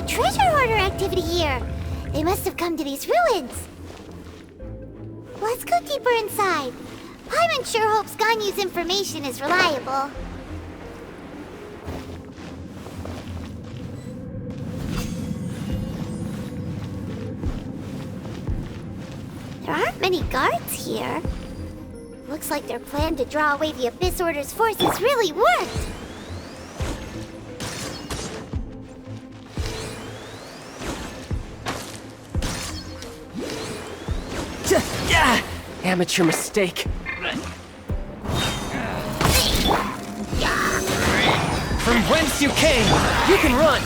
treasure hoarder activity here. They must have come to these ruins. Let's go deeper inside. Paimon sure hopes Ganyu's information is reliable. There aren't many guards here. Looks like their plan to draw away the Abyss Order's forces really worked. Amateur mistake. From whence you came, you can run.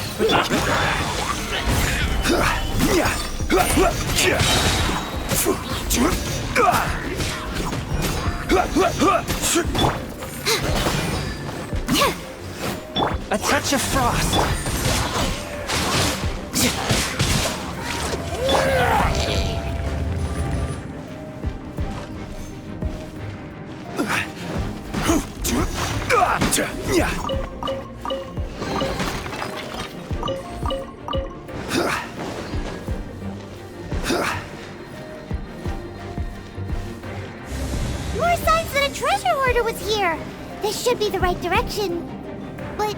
A touch of frost. More signs that a treasure hoarder was here. This should be the right direction. But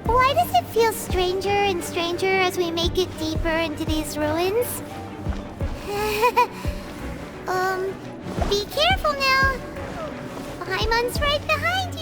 why does it feel stranger and stranger as we make it deeper into these ruins? Be careful now. Paimon's right behind you.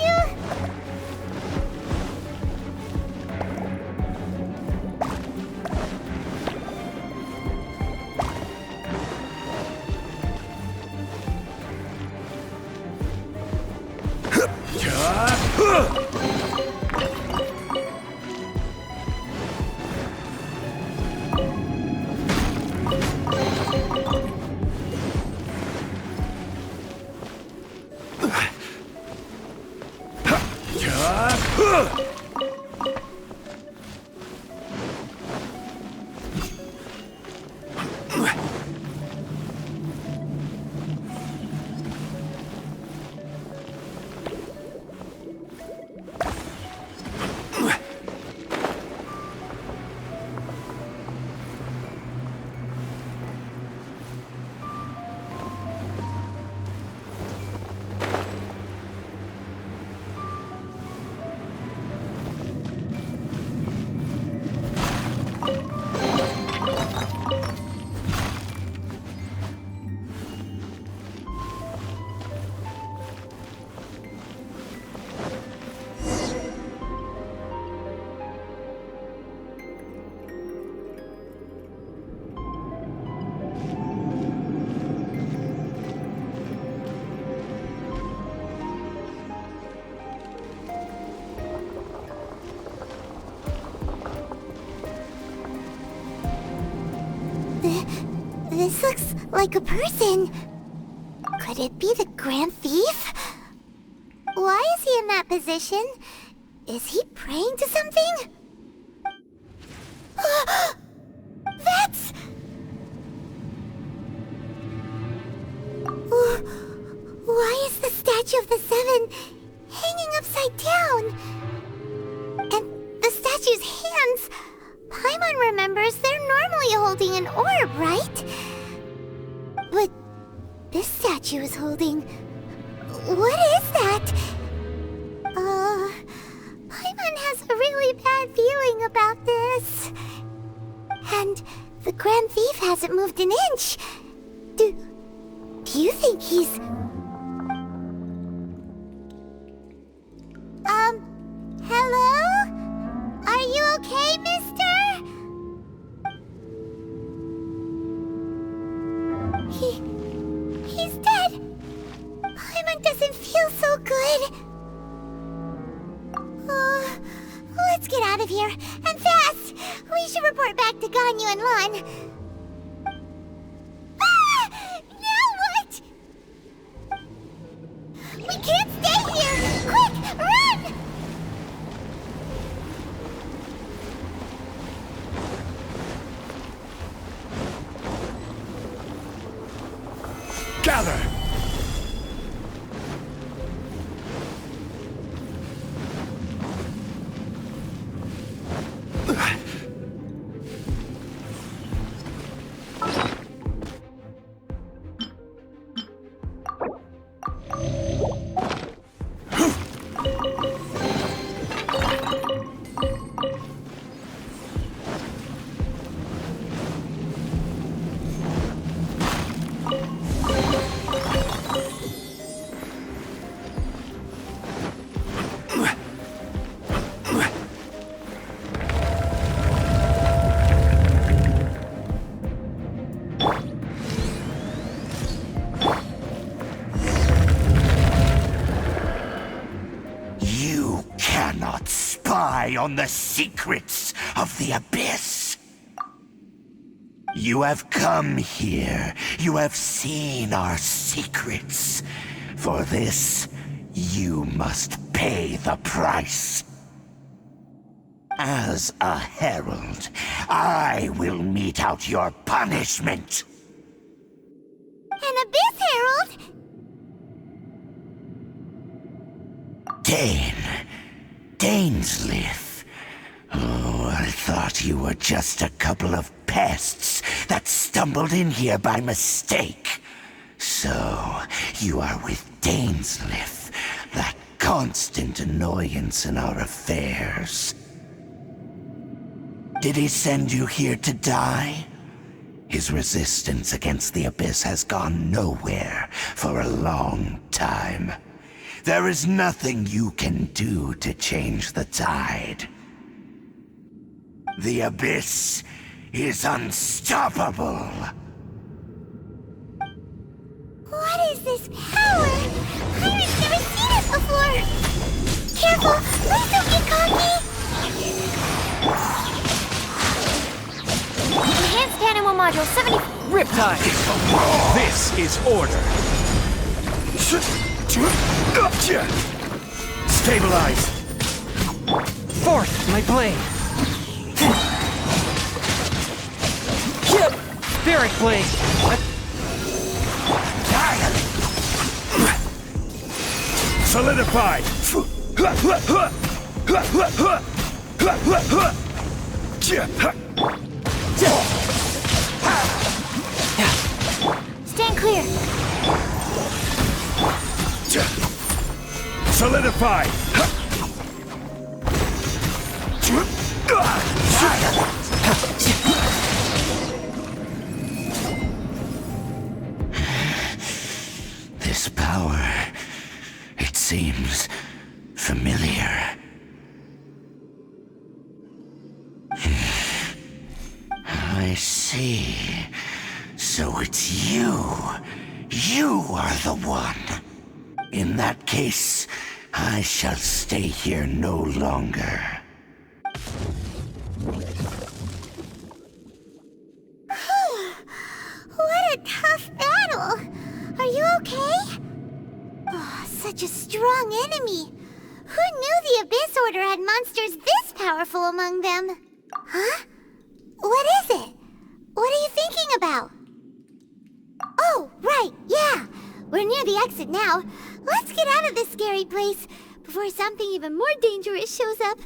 This looks like a person. Could it be the Grand Thief? Why is he in that position? Is he praying to something? That's... Why is the Statue of the Seven hanging upside down? And the statue's hands... Paimon remembers they're normally holding an orb, right? But this statue is holding... What is that? Paimon has a really bad feeling about this. And the Grand Thief hasn't moved an inch. Do you think he's... Hello? Are you okay, mister? He's dead. Paimon doesn't feel so good. Let's get out of here, and fast! We should report back to Ganyu and Lon. Now what? We can't stay here! Quick, run! Gather! rely on the secrets of the Abyss. You have come here. You have seen our secrets. For this, you must pay the price. As a herald, I will mete out your punishment. An Abyss Herald? Dainsleif. Oh, I thought you were just a couple of pests that stumbled in here by mistake. So, you are with Dainsleif, that constant annoyance in our affairs. Did he send you here to die? His resistance against the Abyss has gone nowhere for a long time. There is nothing you can do to change the tide. The Abyss is unstoppable. What is this power? Pirate's never seen it before! Careful! Please don't get cocky! Enhanced Animal Module 70... Riptide! This is order. Stabilize! Fourth, my blade. Spirit blade. Solidify! Stand clear! Solidify! This power, it seems familiar. I see. So it's you. You are the one. In that case, I shall stay here no longer. What a tough battle! Are you okay? Oh, such a strong enemy! Who knew the Abyss Order had monsters this powerful among them? Huh? What is it? What are you thinking about? Oh, right, yeah! We're near the exit now. Let's get out of this scary place before something even more dangerous shows up.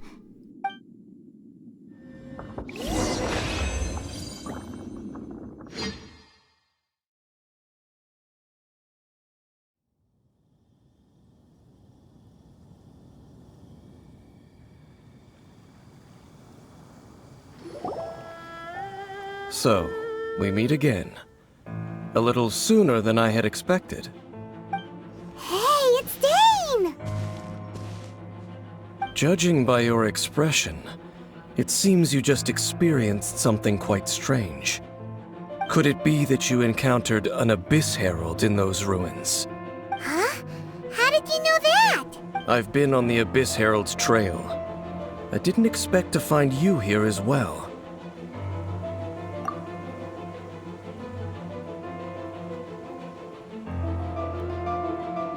So, we meet again. A little sooner than I had expected. Hey, it's Dane! Judging by your expression, it seems you just experienced something quite strange. Could it be that you encountered an Abyss Herald in those ruins? Huh? How did you know that? I've been on the Abyss Herald's trail. I didn't expect to find you here as well.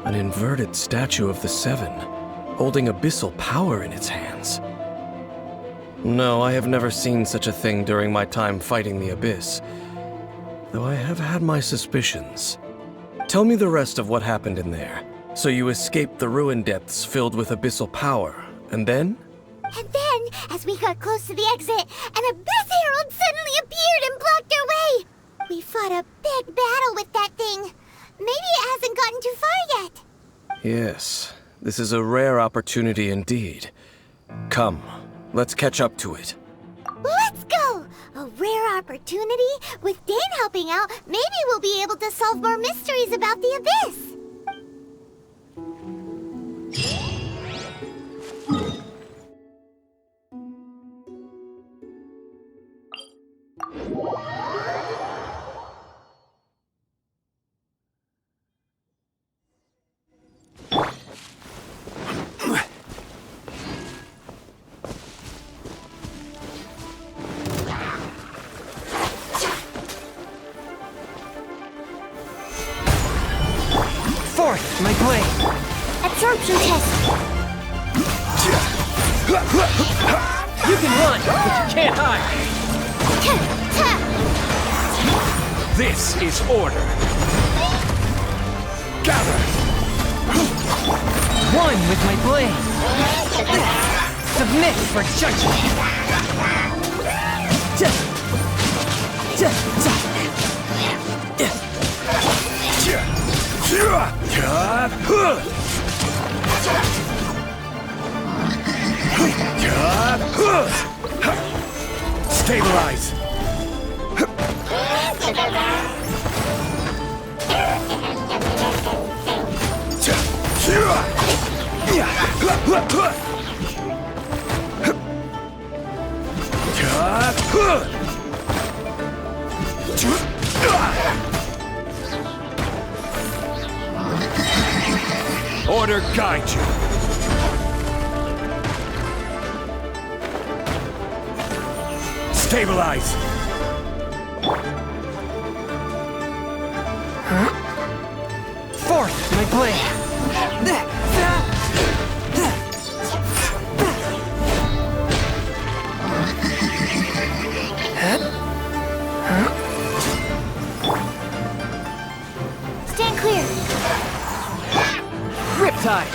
An inverted statue of the Seven, holding abyssal power in its hands. No, I have never seen such a thing during my time fighting the Abyss, though I have had my suspicions. Tell me the rest of what happened in there. So you escaped the ruin depths filled with abyssal power, and then? And then, as we got close to the exit, an Abyss Herald suddenly appeared and blocked our way! We fought a big battle with that thing. Maybe it hasn't gotten too far yet. Yes, this is a rare opportunity indeed. Come, let's catch up to it. Let's go! A rare opportunity? With Dane helping out, maybe we'll be able to solve more mysteries about the Abyss. Fourth, my blade. Absorption test. You can run, but you can't hide. This is order. Gather. One with my blade. Submit for judgment. Stabilize. Order guide you. Stabilize. Fourth, my blade. Stand clear. Riptide.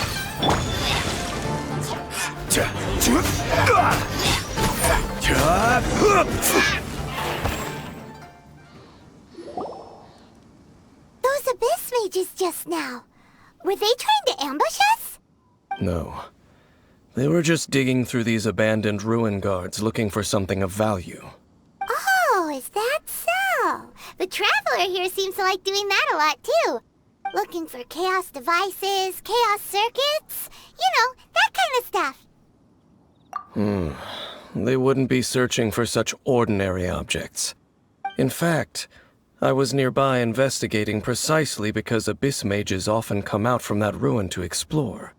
Those abyss mages just now. Were they trying to ambush us? No. They were just digging through these abandoned ruin guards looking for something of value. Oh, is that so? The Traveler here seems to like doing that a lot too. Looking for chaos devices, chaos circuits, that kind of stuff. They wouldn't be searching for such ordinary objects. In fact, I was nearby investigating precisely because abyss mages often come out from that ruin to explore.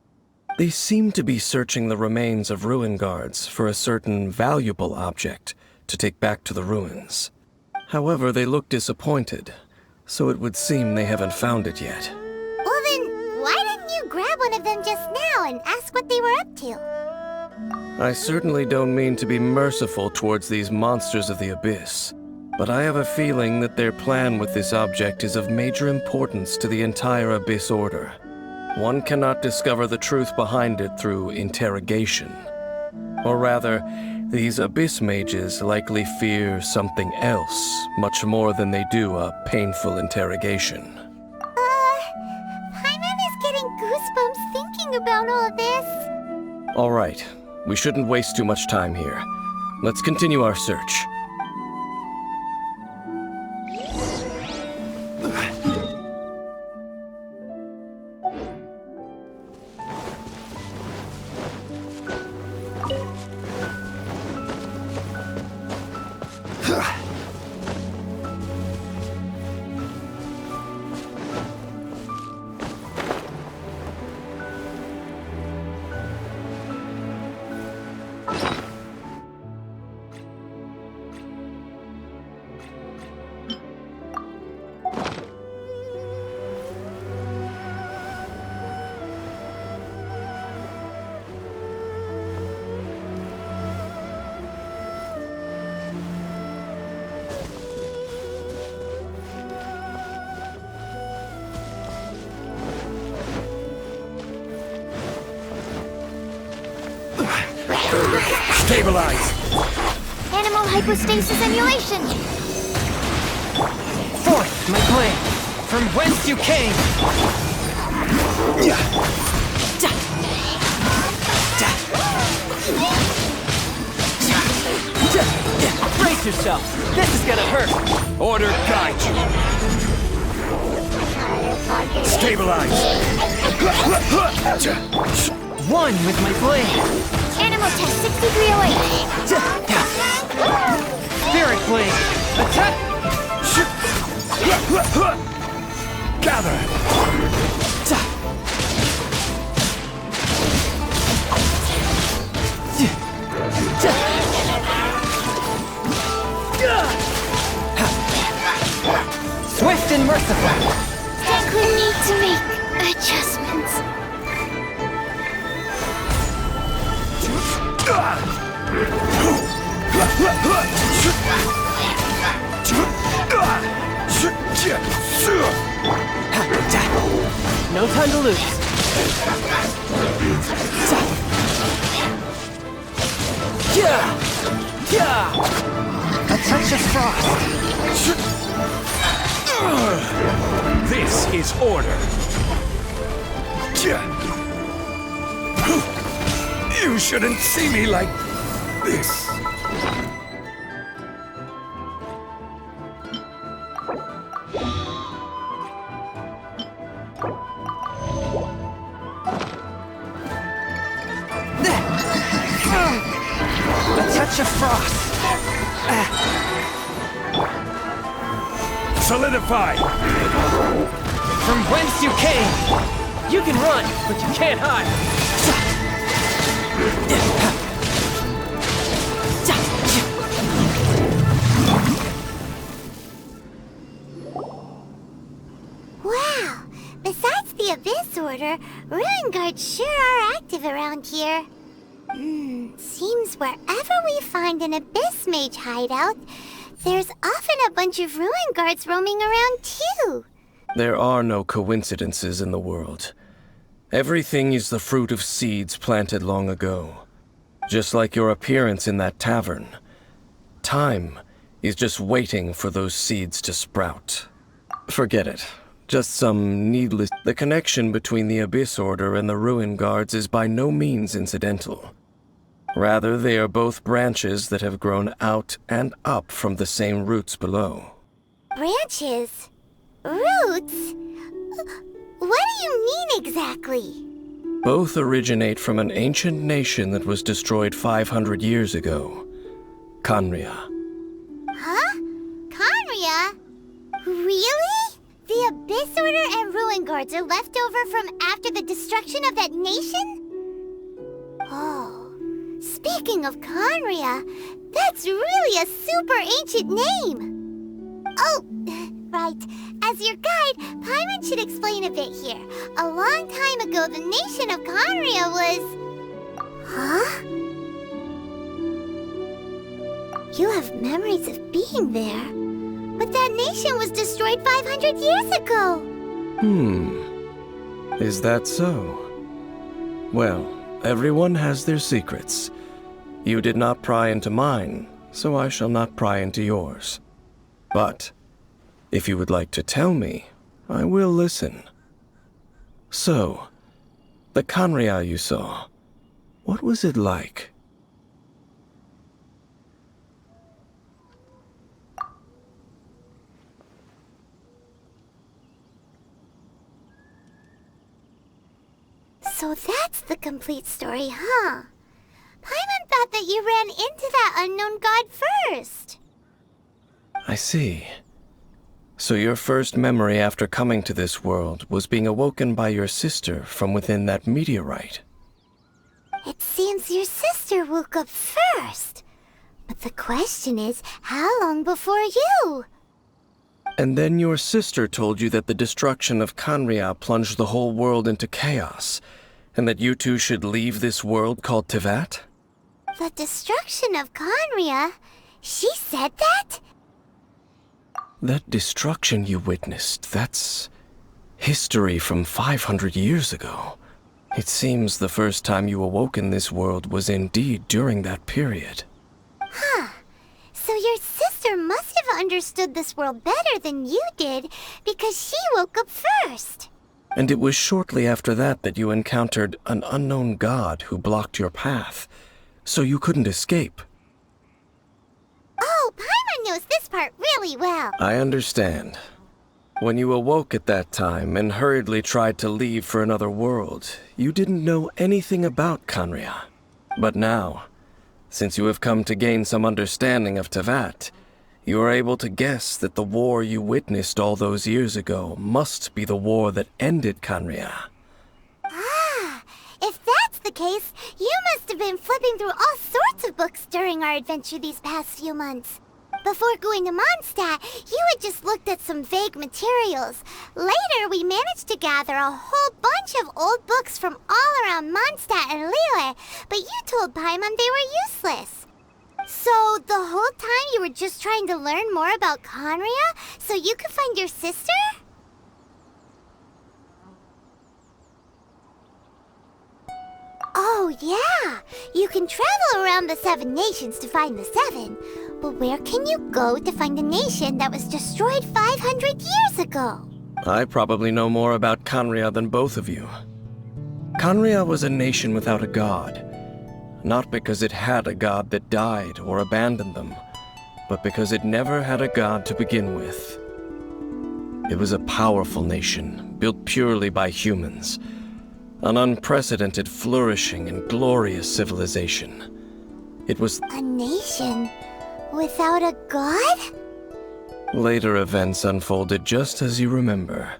They seem to be searching the remains of ruin guards for a certain valuable object to take back to the ruins. However, they look disappointed, so it would seem they haven't found it yet. Well then, why didn't you grab one of them just now and ask what they were up to? I certainly don't mean to be merciful towards these monsters of the abyss, but I have a feeling that their plan with this object is of major importance to the entire Abyss Order. One cannot discover the truth behind it through interrogation. Or rather, these Abyss mages likely fear something else much more than they do a painful interrogation. Paimon is getting goosebumps thinking about all this. All right, we shouldn't waste too much time here. Let's continue our search. Stabilize! Animal hypostasis emulation! Fourth, my blade. From whence you came. Brace yourself. This is gonna hurt. Order guide you! Stabilize! One with my blade. Animal test 6308. Spirit blade. Attack. Gather! Swift and merciful. Think we need to make a No time to lose. Yeah! Yeah! A touch of frost. This is order. You shouldn't see me like this. A touch of frost. Solidify! From whence you came! You can run, but you can't hide! Wow! Besides the Abyss Order, Ruin Guards sure are active around here. Seems wherever we find an Abyss Mage hideout, there's often a bunch of Ruin Guards roaming around too. There are no coincidences in the world. Everything is the fruit of seeds planted long ago. Just like your appearance in that tavern. Time is just waiting for those seeds to sprout. Forget it. Just some needless... The connection between the Abyss Order and the Ruin Guards is by no means incidental. Rather, they are both branches that have grown out and up from the same roots below. Branches? Roots? What do you mean exactly? Both originate from an ancient nation that was destroyed 500 years ago. Khaenri'ah. Huh? Khaenri'ah? Really? The Abyss Order and Ruin Guards are left over from after the destruction of that nation? Oh. Speaking of Khaenri'ah, that's really a super ancient name! Oh, right. As your guide, Paimon should explain a bit here. A long time ago, the nation of Khaenri'ah was... Huh? You have memories of being there. But that nation was destroyed 500 years ago! Is that so? Well, everyone has their secrets. You did not pry into mine, so I shall not pry into yours. But, if you would like to tell me, I will listen. So, the Khaenri'ah you saw, what was it like? So that's the complete story, huh? Paimon thought that you ran into that unknown god first. I see. So your first memory after coming to this world was being awoken by your sister from within that meteorite. It seems your sister woke up first. But the question is, how long before you? And then your sister told you that the destruction of Khaenri'ah plunged the whole world into chaos, and that you two should leave this world called Teyvat? The destruction of Khaenri'ah? She said that? That destruction you witnessed, that's history from 500 years ago. It seems the first time you awoke in this world was indeed during that period. Huh. So your sister must have understood this world better than you did, because she woke up first. And it was shortly after that that you encountered an unknown god who blocked your path, so you couldn't escape. Oh, Paimon knows this part really well. I understand. When you awoke at that time and hurriedly tried to leave for another world, you didn't know anything about Khaenri'ah. But now, since you have come to gain some understanding of Teyvat, you are able to guess that the war you witnessed all those years ago must be the war that ended Khaenri'ah. Ah, if that's the case, you must have been flipping through all sorts of books during our adventure these past few months. Before going to Mondstadt, you had just looked at some vague materials. Later, we managed to gather a whole bunch of old books from all around Mondstadt and Liyue, but you told Paimon they were useless. So, the whole time you were just trying to learn more about Khaenri'ah so you could find your sister? yeah. You can travel around the 7 nations to find the 7. But where can you go to find a nation that was destroyed 500 years ago? I probably know more about Canria than both of you. Canria was a nation without a god. Not because it had a god that died or abandoned them, but because it never had a god to begin with. It was a powerful nation, built purely by humans. An unprecedented, flourishing, and glorious civilization. It was A nation without a god? Later events unfolded just as you remember.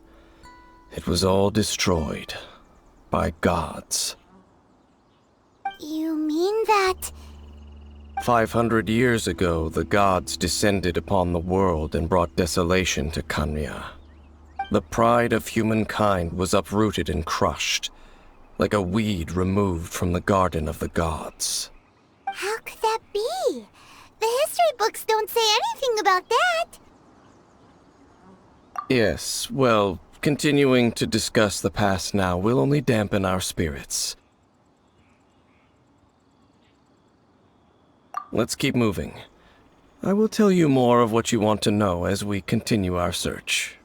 It was all destroyed by gods. You mean that... 500 years ago, the gods descended upon the world and brought desolation to Canria. The pride of humankind was uprooted and crushed, like a weed removed from the garden of the gods. How could that be? The history books don't say anything about that. Yes, well, continuing to discuss the past now will only dampen our spirits. Let's keep moving. I will tell you more of what you want to know as we continue our search.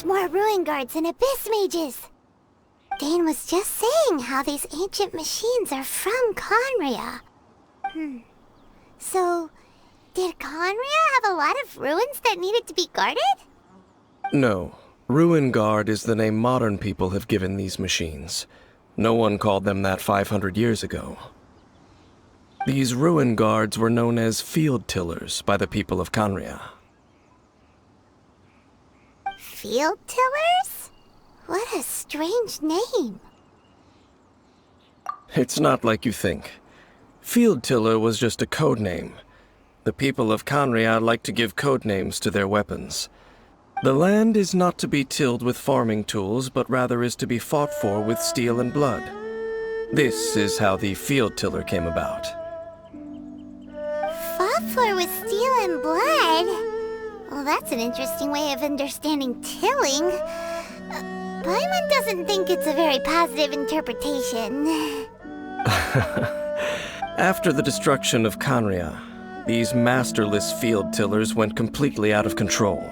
More ruin guards and abyss mages. Dane was just saying how these ancient machines are from Conria. So, did Conria have a lot of ruins that needed to be guarded? No. Ruin Guard is the name modern people have given these machines. No one called them that 500 years ago. These Ruin Guards were known as field tillers by the people of Canria. Field tillers? What a strange name. It's not like you think. Field tiller was just a code name. The people of Canria like to give code names to their weapons. The land is not to be tilled with farming tools, but rather is to be fought for with steel and blood. This is how the field tiller came about. Fought for with steel and blood? Well, that's an interesting way of understanding tilling. Paimon doesn't think it's a very positive interpretation. After the destruction of Canria, these masterless field tillers went completely out of control.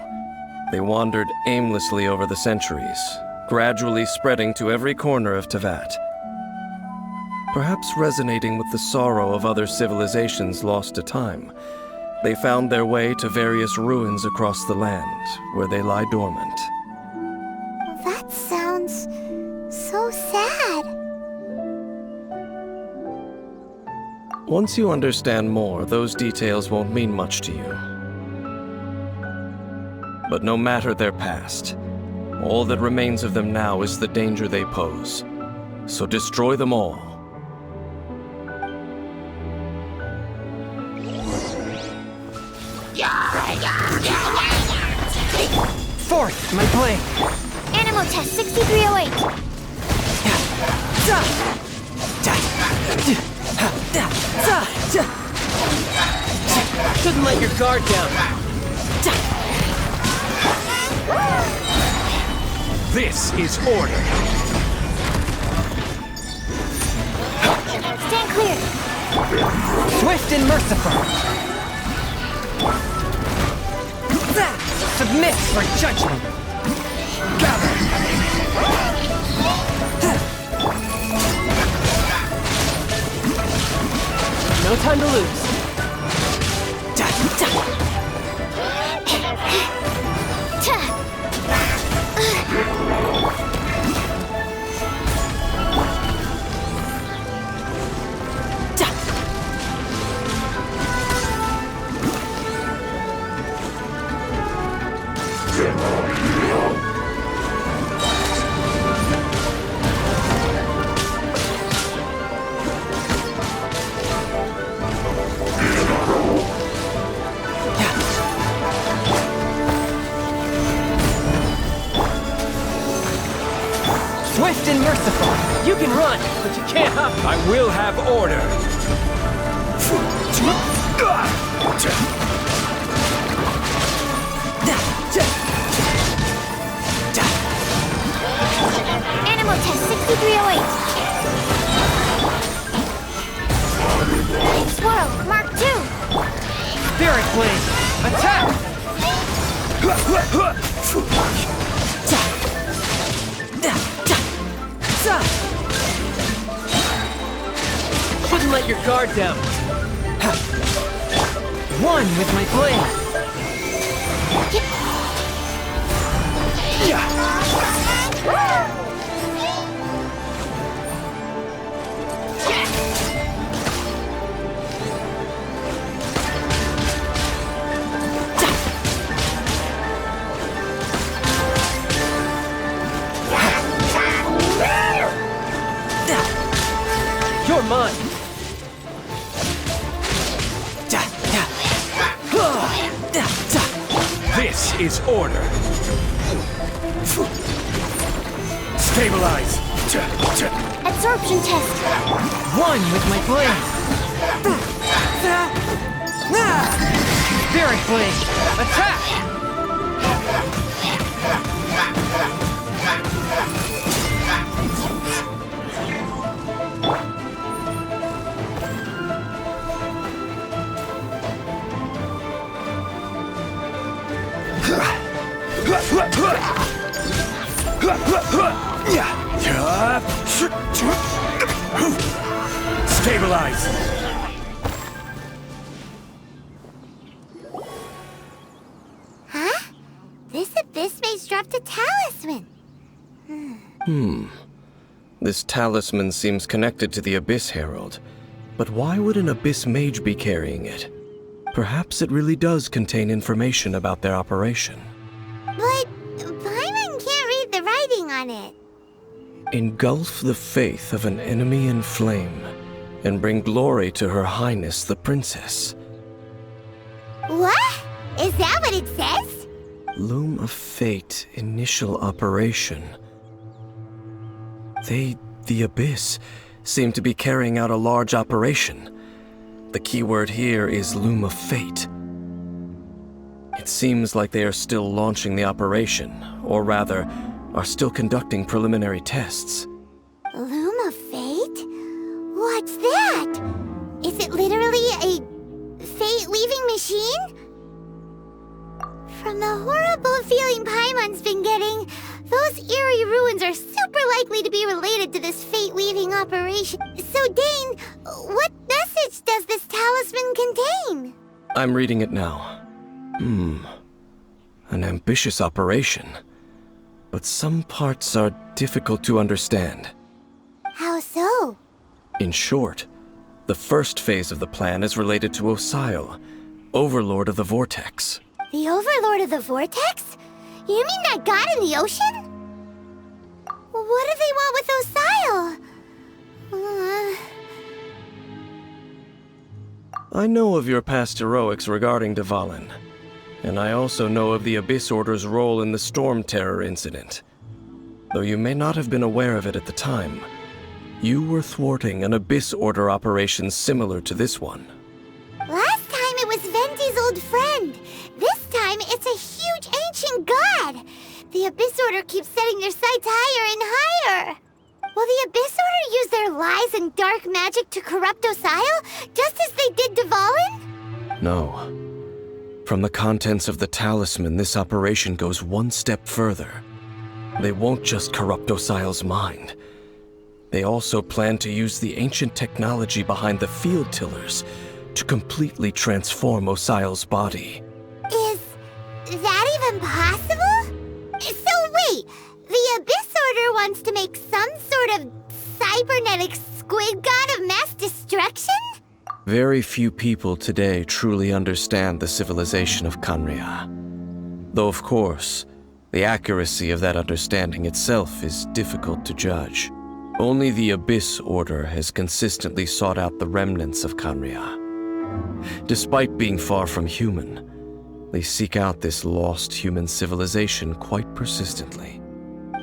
They wandered aimlessly over the centuries, gradually spreading to every corner of Teyvat. Perhaps resonating with the sorrow of other civilizations lost to time, They found their way to various ruins across the land, where they lie dormant. That sounds so sad. Once you understand more, those details won't mean much to you. But no matter their past, all that remains of them now is the danger they pose. So destroy them all. Fourth, my blade. Animal test 6308. Shouldn't let your guard down. This is order. Stand clear. Swift and merciful. Submit for judgment. Gather. No time to lose. Swift and merciful. You can run, but you can't hop. I will have order. Animal test 6308. Swirl, Mark 2. Spirit blade. Attack. Shouldn't let your guard down. One with my blade. You're mine. This is order. Stabilize. Absorption test. One with my blade. Spirit blade. Attack. Stabilize! Huh? This abyss maze dropped a talisman. This talisman seems connected to the Abyss Herald. But why would an Abyss Mage be carrying it? Perhaps it really does contain information about their operation. But Paimon can't read the writing on it. Engulf the faith of an enemy in flame, and bring glory to Her Highness the Princess. What? Is that what it says? Loom of Fate, initial operation. The Abyss, seem to be carrying out a large operation. The keyword here is Loom of Fate. It seems like they are still launching the operation, or rather, are still conducting preliminary tests. Loom of Fate? What's that? Is it literally a fate-weaving machine? From the horrible feeling Paimon's been getting, those eerie ruins are super likely to be related to this fate-weaving operation. So, Dane, what message does this talisman contain? I'm reading it now. An ambitious operation. But some parts are difficult to understand. How so? In short, the first phase of the plan is related to Osile, Overlord of the Vortex. The Overlord of the Vortex? You mean that god in the ocean? What do they want with Osile? I know of your past heroics regarding Dvalin, and I also know of the Abyss Order's role in the Storm Terror incident. Though you may not have been aware of it at the time, you were thwarting an Abyss Order operation similar to this one. Last time it was Vendi's old friend. This time it's a huge ancient god. The Abyss Order keeps setting their sights higher and higher. Will the Abyss Order use their lies and dark magic to corrupt Osile, just as they did Dvalin? No. From the contents of the talisman, this operation goes one step further. They won't just corrupt Osile's mind. They also plan to use the ancient technology behind the field tillers to completely transform Osile's body. Is that even possible? So wait, the Abyss Order wants to make some sort of cybernetic squid god of mass destruction? Very few people today truly understand the civilization of Khaenri'ah. Though of course, the accuracy of that understanding itself is difficult to judge. Only the Abyss Order has consistently sought out the remnants of Khaenri'ah. Despite being far from human, they seek out this lost human civilization quite persistently.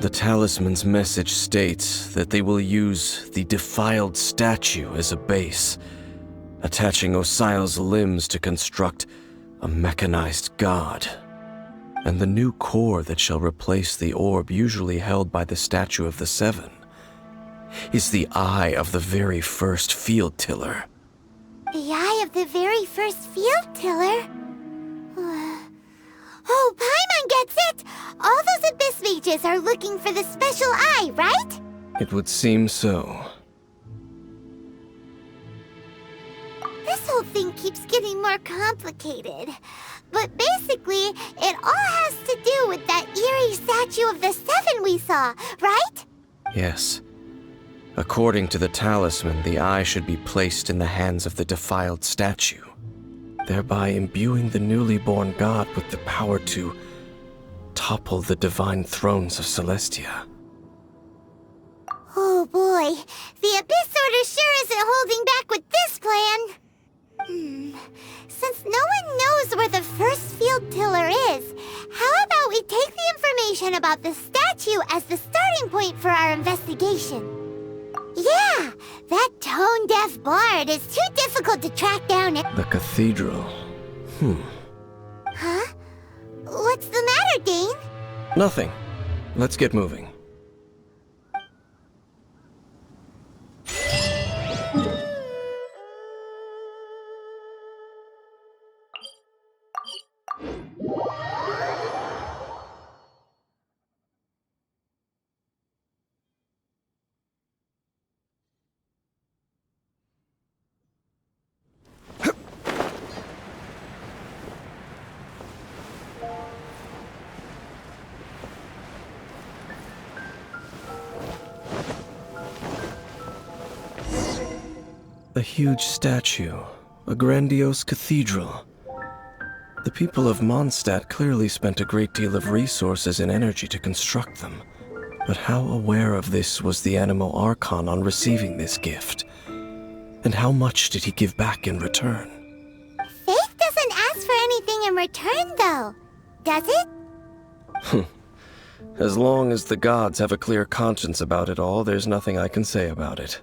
The talisman's message states that they will use the defiled statue as a base, attaching Osile's limbs to construct a mechanized god. And the new core that shall replace the orb usually held by the Statue of the Seven is the eye of the very first field tiller. The eye of the very first field tiller? Oh, Paimon gets it! All those Abyss mages are looking for the special eye, right? It would seem so. This whole thing keeps getting more complicated. But basically, it all has to do with that eerie Statue of the Seven we saw, right? Yes. According to the talisman, the eye should be placed in the hands of the defiled statue, thereby imbuing the newly born god with the power to topple the divine thrones of Celestia. Oh boy, the Abyss Order sure isn't holding back with this plan. Since no one knows where the first field tiller is, how about we take the information about the statue as the starting point for our investigation? Yeah, that tone-deaf bard is too difficult to track down. The cathedral. Huh? What's the matter, Dane? Nothing. Let's get moving. A huge statue, a grandiose cathedral. The people of Mondstadt clearly spent a great deal of resources and energy to construct them. But how aware of this was the Animo Archon on receiving this gift? And how much did he give back in return? Faith doesn't ask for anything in return, though, does it? As long as the gods have a clear conscience about it all, there's nothing I can say about it.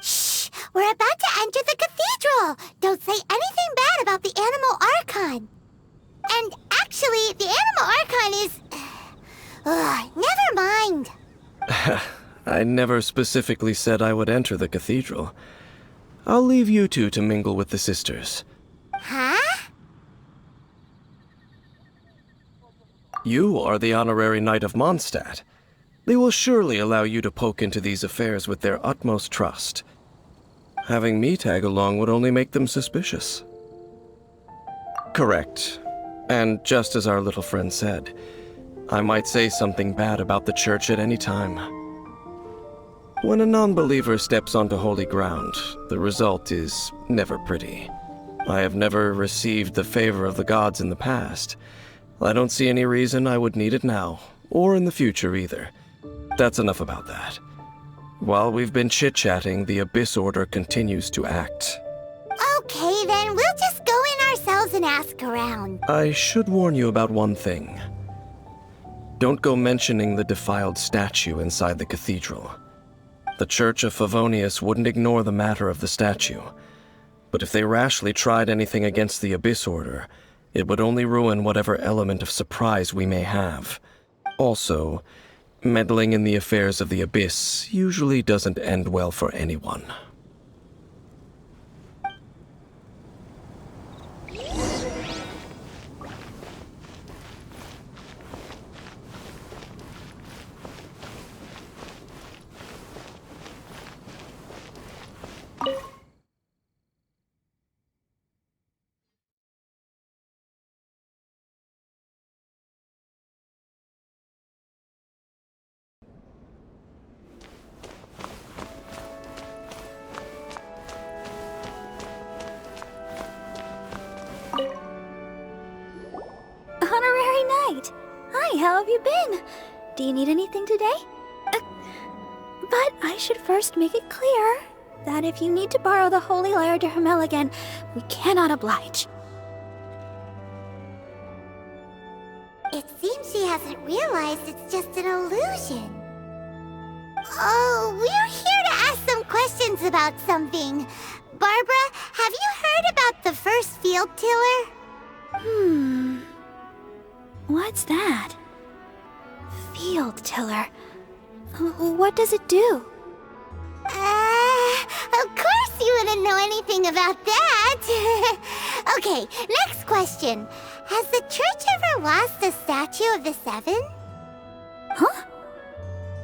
Shh! We're about to enter the cathedral! Don't say anything bad about the Animo Archon! And actually, the Animo Archon is... never mind! I never specifically said I would enter the cathedral. I'll leave you two to mingle with the sisters. Huh? You are the honorary knight of Mondstadt. They will surely allow you to poke into these affairs with their utmost trust. Having me tag along would only make them suspicious. Correct. And just as our little friend said, I might say something bad about the church at any time. When a non-believer steps onto holy ground, the result is never pretty. I have never received the favor of the gods in the past. I don't see any reason I would need it now, or in the future either. That's enough about that. While we've been chit-chatting, the Abyss Order continues to act. Okay, then we'll just go in ourselves and ask around. I should warn you about one thing. Don't go mentioning the defiled statue inside the cathedral. The Church of Favonius wouldn't ignore the matter of the statue. But if they rashly tried anything against the Abyss Order, it would only ruin whatever element of surprise we may have. Also, meddling in the affairs of the Abyss usually doesn't end well for anyone. Honorary Knight! Hi, how have you been? Do you need anything today? But I should first make it clear that if you need to borrow the Holy Lyre to Hermel again, we cannot oblige. It seems she hasn't realized it's just an illusion. Oh, we're here to ask some questions about something. Barbara, have you heard about the first field tiller? What's that? Field tiller. What does it do? Of course you wouldn't know anything about that. Okay, next question. Has the church ever lost a statue of the Seven? Huh?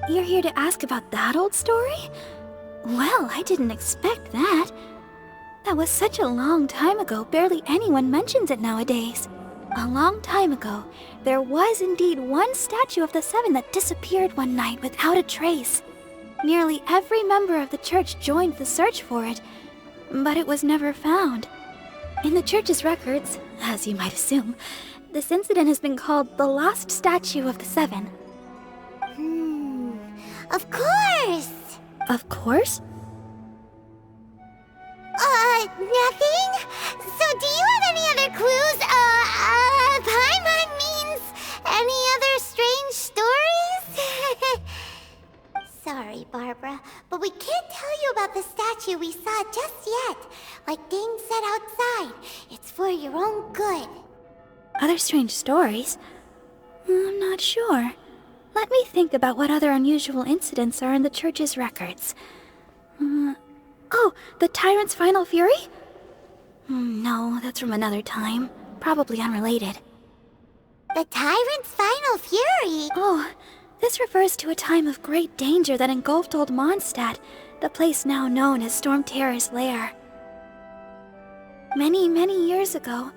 You're here to ask about that old story? Well, I didn't expect that. That was such a long time ago, barely anyone mentions it nowadays. A long time ago, there was indeed one statue of the Seven that disappeared one night without a trace. Nearly every member of the church joined the search for it, but it was never found. In the church's records, as you might assume, this incident has been called the Lost Statue of the Seven. Of course! Of course? Nothing? So do you have any other clues? Paimon means any other strange stories? Sorry, Barbara, but we can't tell you about the statue we saw just yet. Like Dane said outside, it's for your own good. Other strange stories? I'm not sure. Let me think about what other unusual incidents are in the church's records. Oh, the Tyrant's Final Fury? No, that's from another time. Probably unrelated. The Tyrant's Final Fury? Oh, this refers to a time of great danger that engulfed Old Mondstadt, the place now known as Storm Terror's lair. Many, many years ago,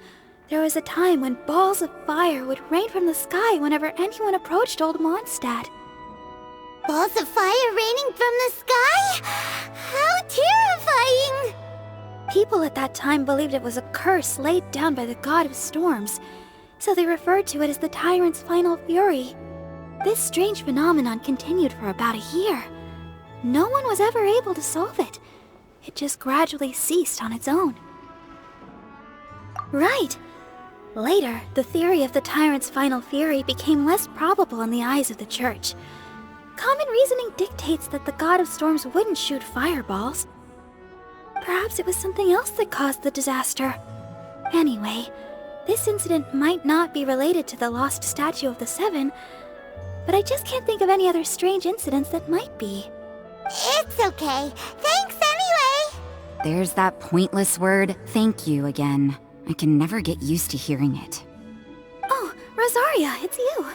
there was a time when balls of fire would rain from the sky whenever anyone approached Old Mondstadt. Balls of fire raining from the sky? How terrifying! People at that time believed it was a curse laid down by the god of storms, so they referred to it as the Tyrant's Final Fury. This strange phenomenon continued for about a year. No one was ever able to solve it. It just gradually ceased on its own. Right. Later, the theory of the Tyrant's Final Fury became less probable in the eyes of the church. Common reasoning dictates that the god of storms wouldn't shoot fireballs. Perhaps it was something else that caused the disaster. Anyway, this incident might not be related to the lost statue of the Seven, but I just can't think of any other strange incidents that might be. It's okay. Thanks anyway! There's that pointless word, thank you, again. I can never get used to hearing it. Oh, Rosaria, it's you.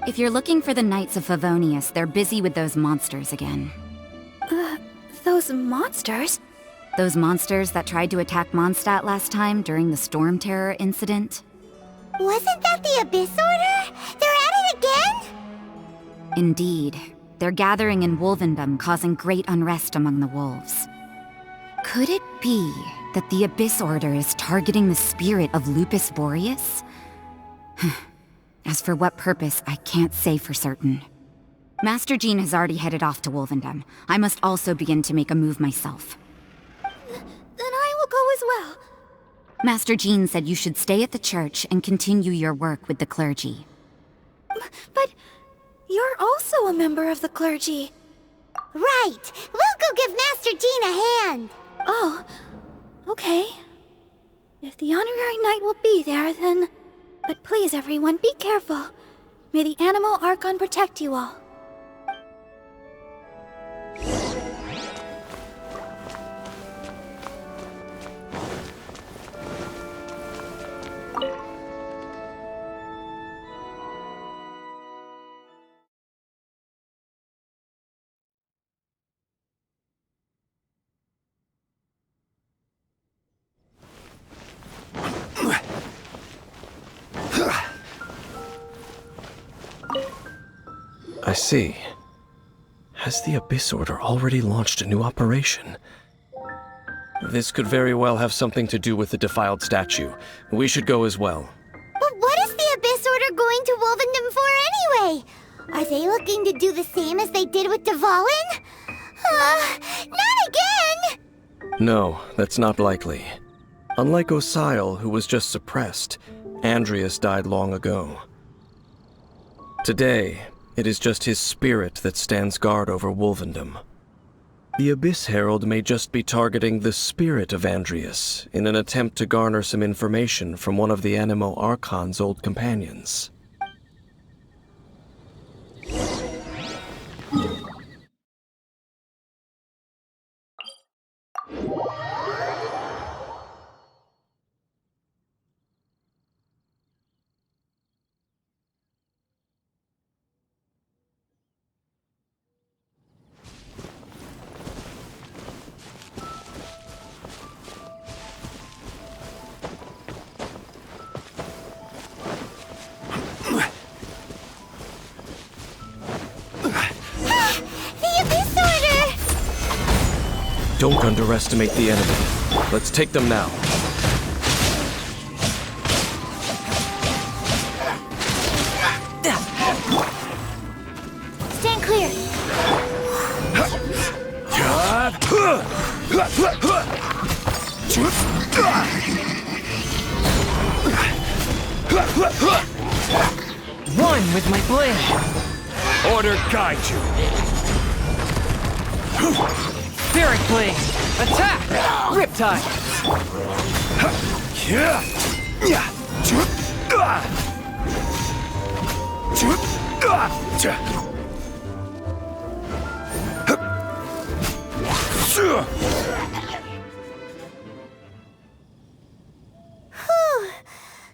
If you're looking for the Knights of Favonius, they're busy with those monsters again. Those monsters? Those monsters that tried to attack Mondstadt last time during the Storm Terror incident? Wasn't that the Abyss Order? They're at it again? Indeed. They're gathering in Wolvendom, causing great unrest among the wolves. Could it be that the Abyss Order is targeting the spirit of Lupus Boreas? As for what purpose, I can't say for certain. Master Jean has already headed off to Wolvendom. I must also begin to make a move myself. Then I will go as well. Master Jean said you should stay at the church and continue your work with the clergy. But you're also a member of the clergy. Right! We'll go give Master Jean a hand! Oh, okay. If the honorary knight will be there, then... But please, everyone, be careful. May the Animal Archon protect you all. I see. Has the Abyss Order already launched a new operation? This could very well have something to do with the defiled statue. We should go as well. But what is the Abyss Order going to Wolvendom for anyway? Are they looking to do the same as they did with Dvalin? Not again! No, that's not likely. Unlike Osile, who was just suppressed, Andreas died long ago. Today, it is just his spirit that stands guard over Wolvendom. The Abyss Herald may just be targeting the spirit of Andreas in an attempt to garner some information from one of the Animo Archon's old companions. Don't underestimate the enemy. Let's take them now. Stand clear. One with my blade. Order guide you. Spirit blade. Attack. Riptide.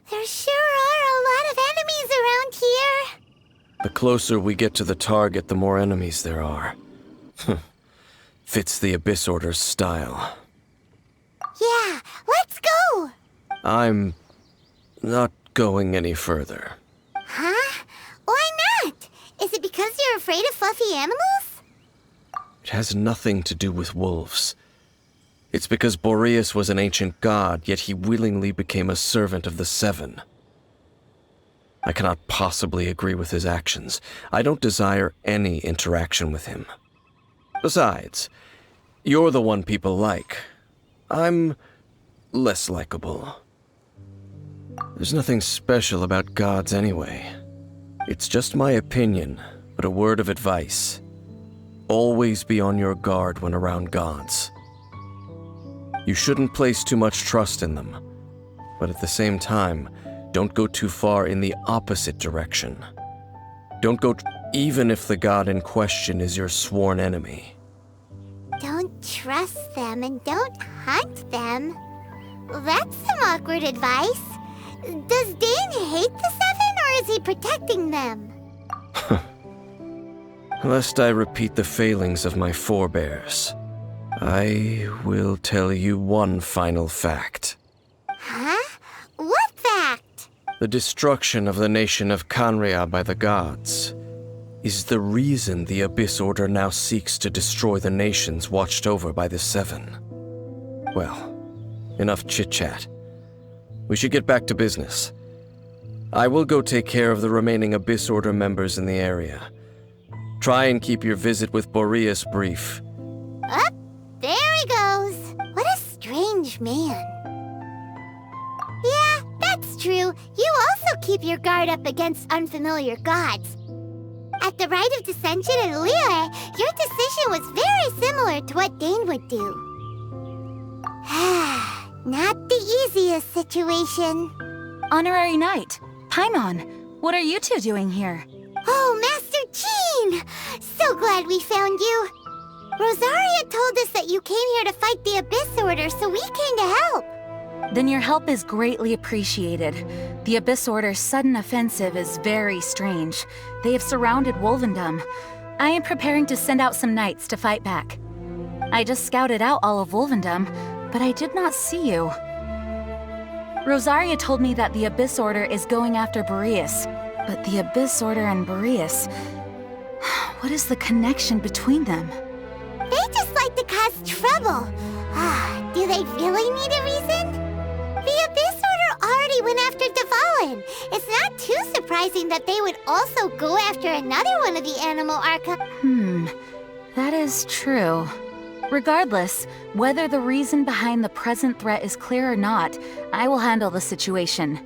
There sure are a lot of enemies around here. The closer we get to the target, the more enemies there are. Fits the Abyss Order's style. Yeah, let's go! I'm not going any further. Huh? Why not? Is it because you're afraid of fluffy animals? It has nothing to do with wolves. It's because Boreas was an ancient god, yet he willingly became a servant of the Seven. I cannot possibly agree with his actions. I don't desire any interaction with him. Besides, you're the one people like. I'm less likable. There's nothing special about gods anyway. It's just my opinion, but a word of advice. Always be on your guard when around gods. You shouldn't place too much trust in them, but at the same time, don't go too far in the opposite direction. Don't go even if the god in question is your sworn enemy. Don't trust them and don't hunt them. That's some awkward advice. Does Dane hate the Seven, or is he protecting them? Lest I repeat the failings of my forebears. I will tell you one final fact. Huh? What fact? The destruction of the nation of Canria by the gods is the reason the Abyss Order now seeks to destroy the nations watched over by the Seven. Well, enough chit-chat. We should get back to business. I will go take care of the remaining Abyss Order members in the area. Try and keep your visit with Boreas brief. Up, there he goes. What a strange man. Yeah, that's true. You also keep your guard up against unfamiliar gods. At the Rite of Dissension in Liyue, your decision was very similar to what Dane would do. Not the easiest situation. Honorary Knight, Paimon, what are you two doing here? Oh, Master Jean! So glad we found you. Rosaria told us that you came here to fight the Abyss Order, so we came to help. Then your help is greatly appreciated. The Abyss Order's sudden offensive is very strange. They have surrounded Wolvendom. I am preparing to send out some knights to fight back. I just scouted out all of Wolvendom, but I did not see you. Rosaria told me that the Abyss Order is going after Boreas, but the Abyss Order and Boreas... what is the connection between them? They just like to cause trouble. Do they really need a reason? The Abyss Order already went after Dvalin. It's not too surprising that they would also go after another one of the animal arca. That is true. Regardless, whether the reason behind the present threat is clear or not, I will handle the situation.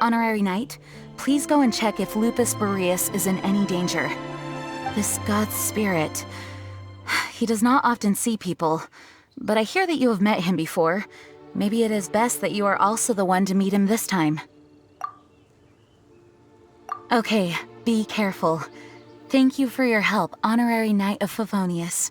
Honorary Knight, please go and check if Lupus Boreas is in any danger. This god's spirit... he does not often see people, but I hear that you have met him before. Maybe it is best that you are also the one to meet him this time. Okay, be careful. Thank you for your help, Honorary Knight of Favonius.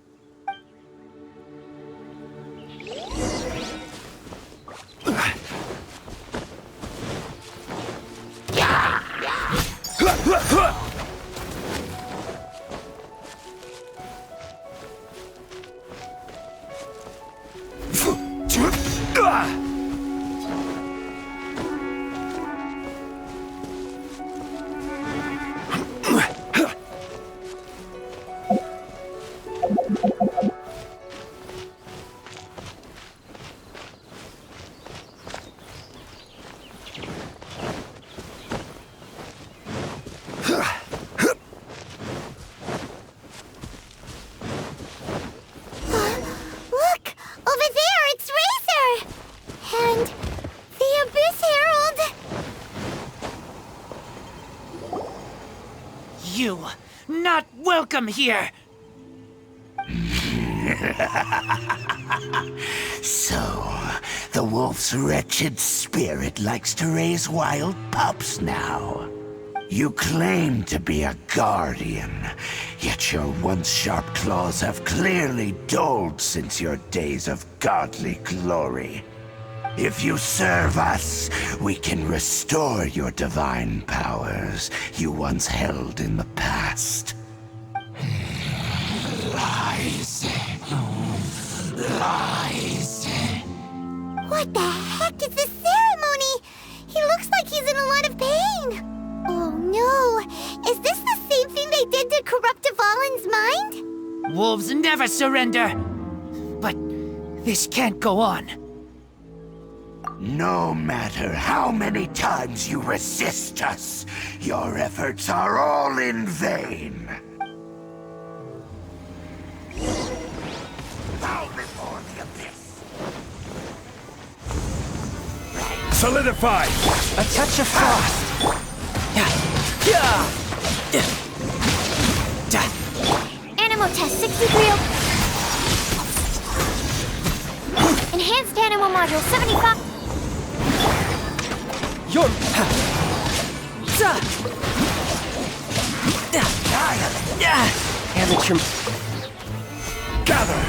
You, not welcome here! So, the wolf's wretched spirit likes to raise wild pups now. You claim to be a guardian, yet your once sharp claws have clearly dulled since your days of godly glory. If you serve us, we can restore your divine powers you once held in the past. Lies. Lies. What the heck is this ceremony? He looks like he's in a lot of pain. Oh no, is this the same thing they did to corrupt Dvalin's mind? Wolves never surrender! But this can't go on. No matter how many times you resist us, your efforts are all in vain. Bow before the abyss. Solidify! A touch of frost. Animal test 63. Enhanced animal module 75. Your... Amateur... Gather!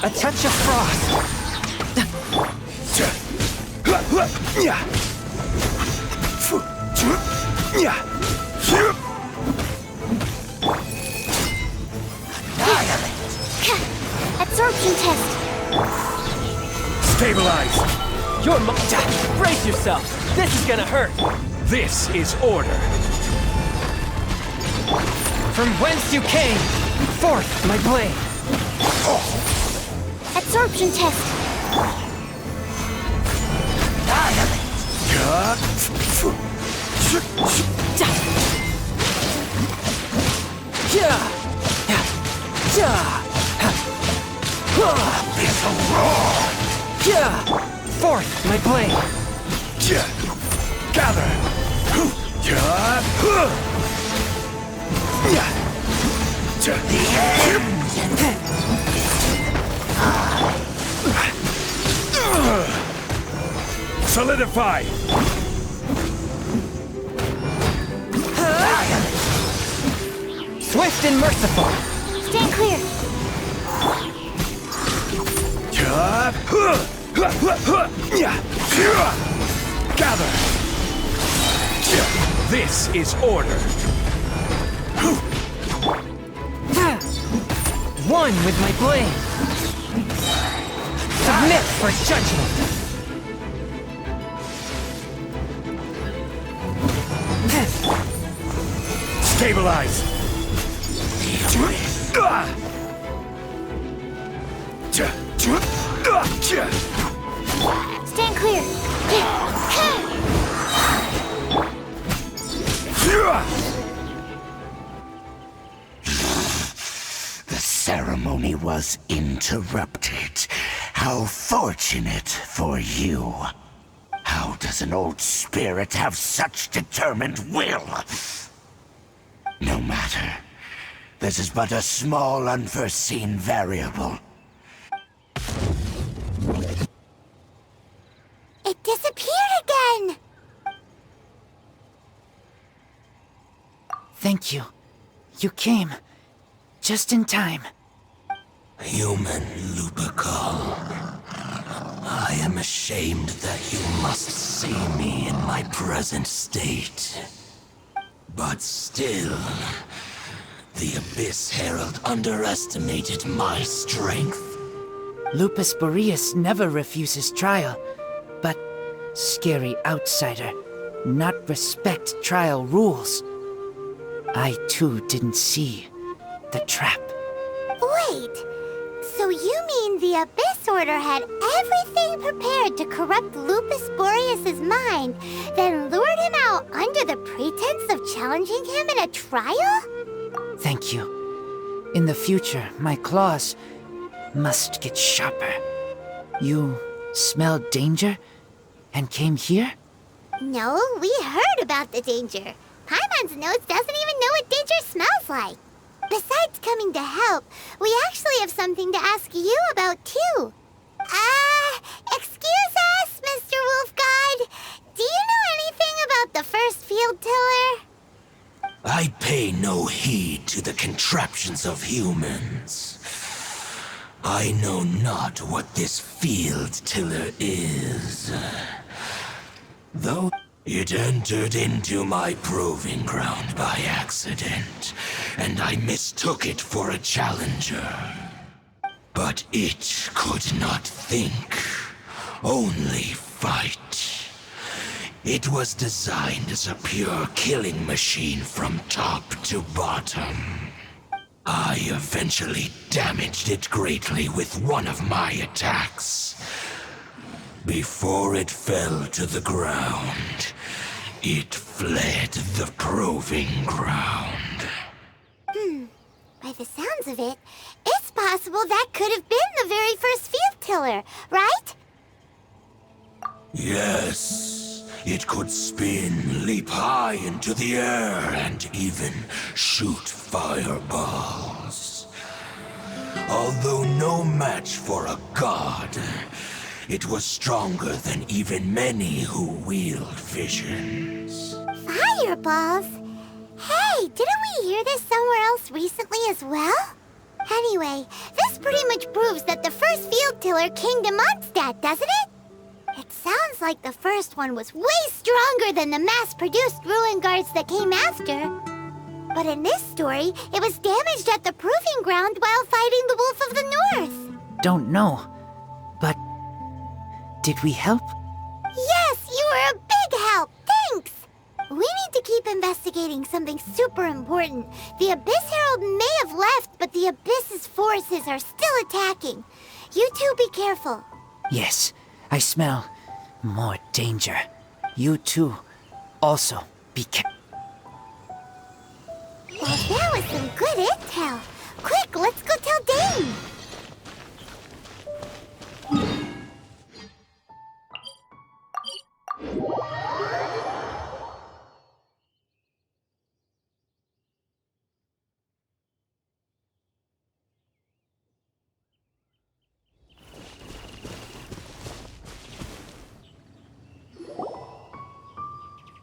A touch of frost. Stabilize! Your brace yourself! This is gonna hurt! This is order. From whence you came, forth my blade! Absorption test. Forth my blade! Gather! Solidify! Swift and merciful! Stand clear. Gather! This is order. One with my blade! Submit for judgment! Stabilize! Stand clear. The ceremony was interrupted. How fortunate for you. How does an old spirit have such determined will? No matter. This is but a small, unforeseen variable. It disappeared again. Thank you. You came. Just in time. Human Lupercal. I am ashamed that you must see me in my present state. But still, the Abyss Herald underestimated my strength. Lupus Boreas never refuses trial, but scary outsider, not respect trial rules. I too didn't see the trap. Wait, so you mean the Abyss Order had everything prepared to corrupt Lupus Boreas' mind, then lured him out under the pretense of challenging him in a trial? Thank you. In the future, my claws must get sharper. You smelled danger and came here? No, we heard about the danger. Paimon's nose doesn't even know what danger smells like. Besides coming to help, we actually have something to ask you about, too. Excuse us, Mr. Wolf God. Do you know anything about the first field tiller? I pay no heed to the contraptions of humans. I know not what this field tiller is. Though it entered into my proving ground by accident, and I mistook it for a challenger. But it could not think, only fight. It was designed as a pure killing machine from top to bottom. I eventually damaged it greatly with one of my attacks. Before it fell to the ground, it fled the proving ground. By the sounds of it, it's possible that could have been the very first field tiller, right? Yes, it could spin, leap high into the air, and even shoot fireballs. Although no match for a god, it was stronger than even many who wield visions. Fireballs? Hey, didn't we hear this somewhere else recently as well? Anyway, this pretty much proves that the first field tiller came to Mondstadt, doesn't it? It sounds like the first one was way stronger than the mass-produced ruin guards that came after. But in this story, it was damaged at the proving ground while fighting the Wolf of the North. Don't know, but Did we help? Yes, you were a big help. Thanks. We need to keep investigating something super important. The Abyss Herald may have left, but the Abyss's forces are still attacking. You two be careful. Yes, I smell more danger. You too. Also, be careful. Well, that was some good intel. Quick, let's go tell Dane.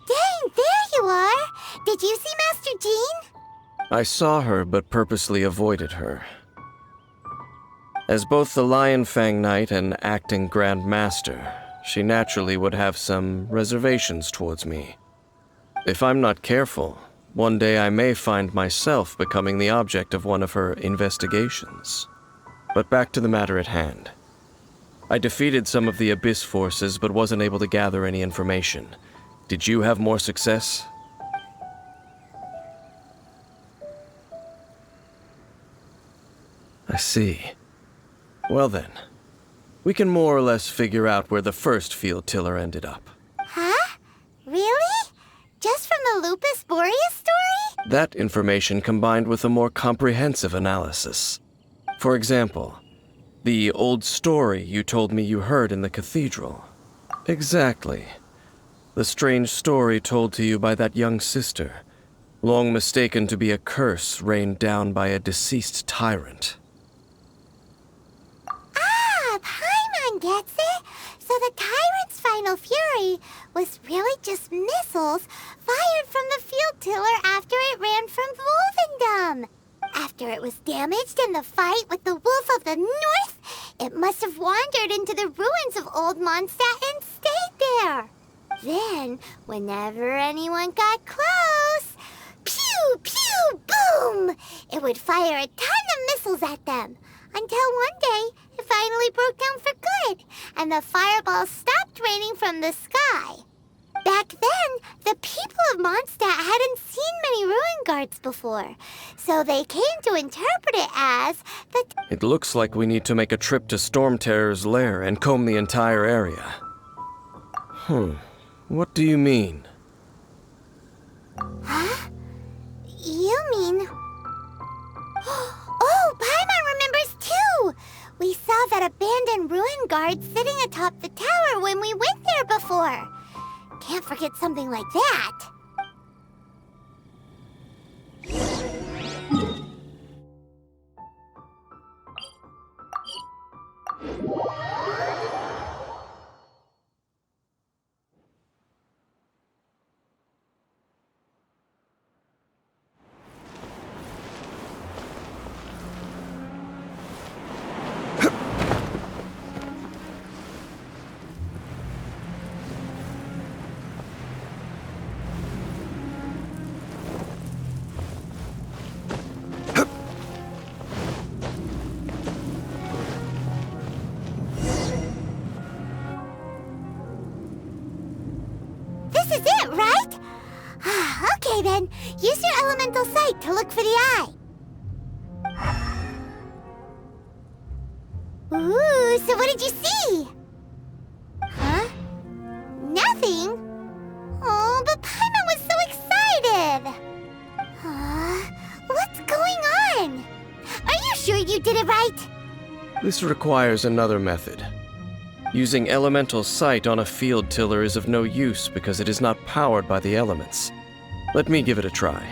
Dane, there you are. Did you see Master Jean? I saw her, but purposely avoided her. As both the Lion Fang Knight and acting Grand Master, she naturally would have some reservations towards me. If I'm not careful, one day I may find myself becoming the object of one of her investigations. But back to the matter at hand. I defeated some of the Abyss forces, but wasn't able to gather any information. Did you have more success? I see. Well then, we can more or less figure out where the first field tiller ended up. Huh? Really? Just from the Lupus Boreas story? That information combined with a more comprehensive analysis. For example, the old story you told me you heard in the cathedral. Exactly. The strange story told to you by that young sister, long mistaken to be a curse rained down by a deceased tyrant. Ah, Paimon gets it. So the tyrant's final fury was really just missiles fired from the field tiller after it ran from Wolvendom. After it was damaged in the fight with the Wolf of the North, it must have wandered into the ruins of Old Mondstadt and stayed there. Then, whenever anyone got close, pew, pew, boom! It would fire a ton of missiles at them. Until one day, it finally broke down for good, and the fireballs stopped raining from the sky. Back then, the people of Mondstadt hadn't seen many ruin guards before, so they came to interpret it as the... It looks like we need to make a trip to Storm Terror's lair and comb the entire area. What do you mean? Huh? You mean... Oh, Paimon remembers too! We saw that abandoned ruin guard sitting atop the tower when we went there before. Can't forget something like that. This is it, right? Okay then, use your elemental sight to look for the eye. Ooh, so what did you see? Huh? Nothing? Oh, but Paimon was so excited! What's going on? Are you sure you did it right? This requires another method. Using elemental sight on a field tiller is of no use because it is not powered by the elements. Let me give it a try.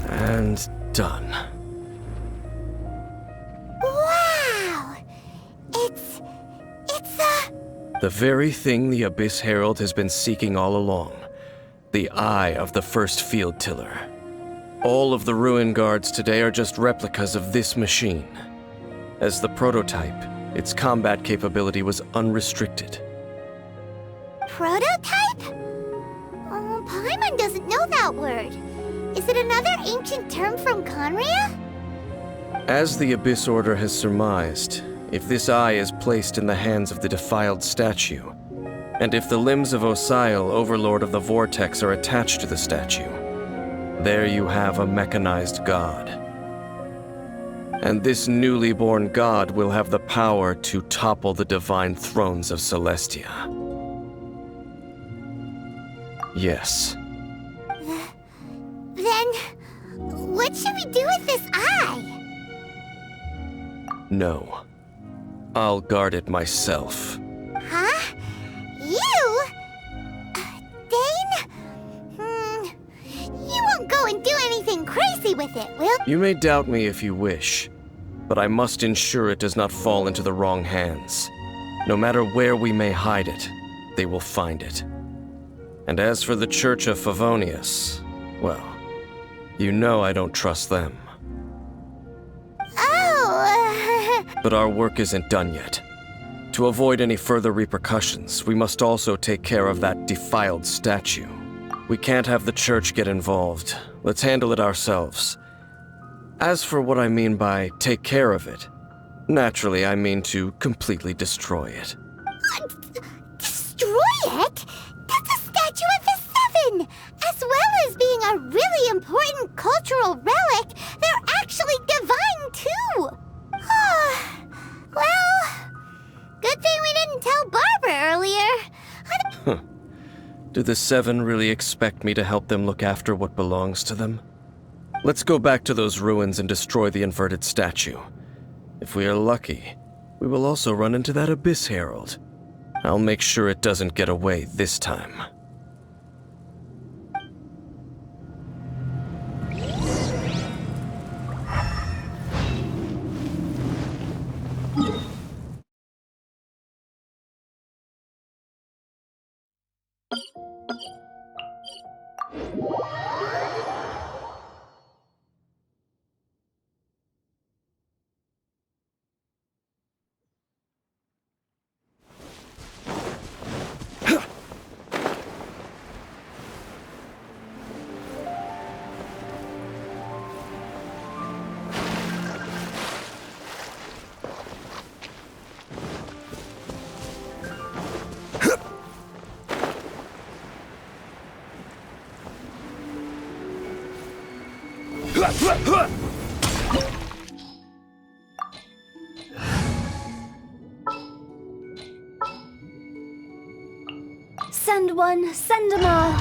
And done. Wow! It's The very thing the Abyss Herald has been seeking all along. The eye of the first field tiller. All of the ruin guards today are just replicas of this machine. As the prototype, its combat capability was unrestricted. Prototype? Oh, Paimon doesn't know that word. Is Is it another ancient term from Conria? As the Abyss Order has surmised, if this eye is placed in the hands of the defiled statue, and if the limbs of Osial, Overlord of the Vortex, are attached to the statue, there you have a mechanized god. And this newly born god will have the power to topple the divine thrones of Celestia. Yes. Then, what should we do with this eye? No. I'll guard it myself. Huh? You? Dane? You won't go and do anything crazy with it, will you? You may doubt me if you wish, but I must ensure it does not fall into the wrong hands. No matter where we may hide it, they will find it. And as for the Church of Favonius, well, you know I don't trust them. Oh, But our work isn't done yet. To avoid any further repercussions, we must also take care of that defiled statue. We can't have the Church get involved. Let's handle it ourselves. As for what I mean by take care of it, naturally I mean to completely destroy it. Destroy it? That's a statue of the Seven! As well as being a really important cultural relic, they're actually divine too! Well, good thing we didn't tell Barbara earlier. Do the Seven really expect me to help them look after what belongs to them? Let's go back to those ruins and destroy the inverted statue. If we are lucky, we will also run into that Abyss Herald. I'll make sure it doesn't get away this time. Send one, send them all.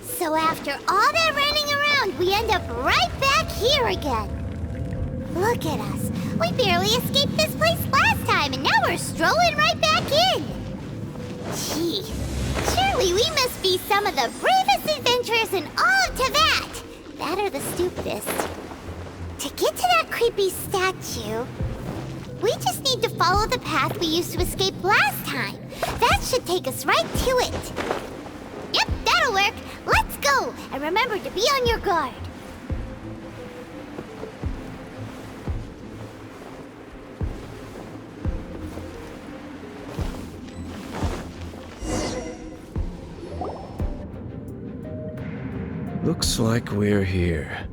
So after all that running around, we end up right back here again. Look at us. We barely escaped this place last time, and now we're strolling right back in. Gee, surely we must be some of the bravest adventurers in all of Teyvat. That or the stupidest. To get to that creepy statue, we just need to follow the path we used to escape last time. That should take us right to it. Yep, that'll work. Let's go, and remember to be on your guard. Looks like we're here.